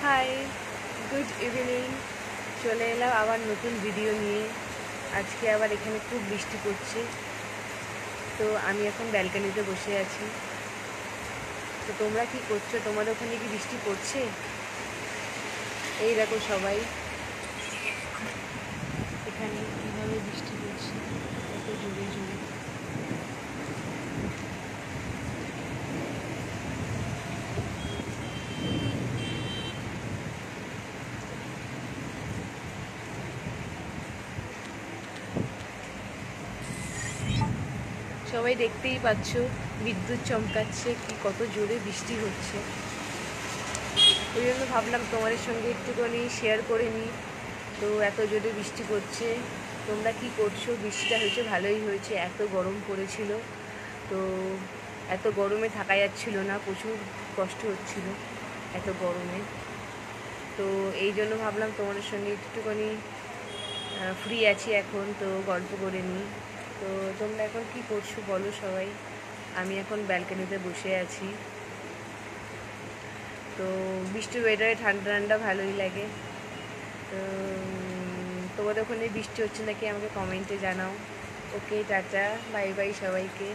High, good evening. চলে এলাম আবার নতুন ভিডিও নিয়ে। আজকে আবার এখানে খুব বৃষ্টি পড়ছে, তো আমি এখন ব্যালকনিতে বসে আছি। তো তোমরা কি করছো? তোমাদের ওখানে কি বৃষ্টি পড়ছে? এই দেখো সবাই, এখানে কীভাবে বৃষ্টি পড়ছে, কত জোরে জোরে। সবাই দেখতেই পাচ্ছ, বিদ্যুৎ চমকাচ্ছে, কি কত জোরে বৃষ্টি হচ্ছে। ওই জন্য ভাবলাম তোমাদের সঙ্গে একটুখানি শেয়ার করে নিই। তো এত জোরে বৃষ্টি পড়ছে, তোমরা কি করছো? বৃষ্টিটা হয়েছে ভালোই হয়েছে, এত গরম পড়েছিল, তো এত গরমে থাকা যাচ্ছিল না, প্রচুর কষ্ট হচ্ছিল এত গরমে। তো এই জন্য ভাবলাম তোমাদের সঙ্গে একটুখানি ফ্রি আছি এখন, তো গল্প করে নিই। তো তোমরা এখন কি করছো বলো সবাই। আমি এখন ব্যালকনিতে বসে আছি। তো বৃষ্টির ওয়েদারে ঠান্ডা ঠান্ডা ভালোই লাগে। তো তোমাদের ওখানে বৃষ্টি হচ্ছে নাকি আমাকে কমেন্টে জানাও। ওকে, টাটা, বাই বাই সবাইকে।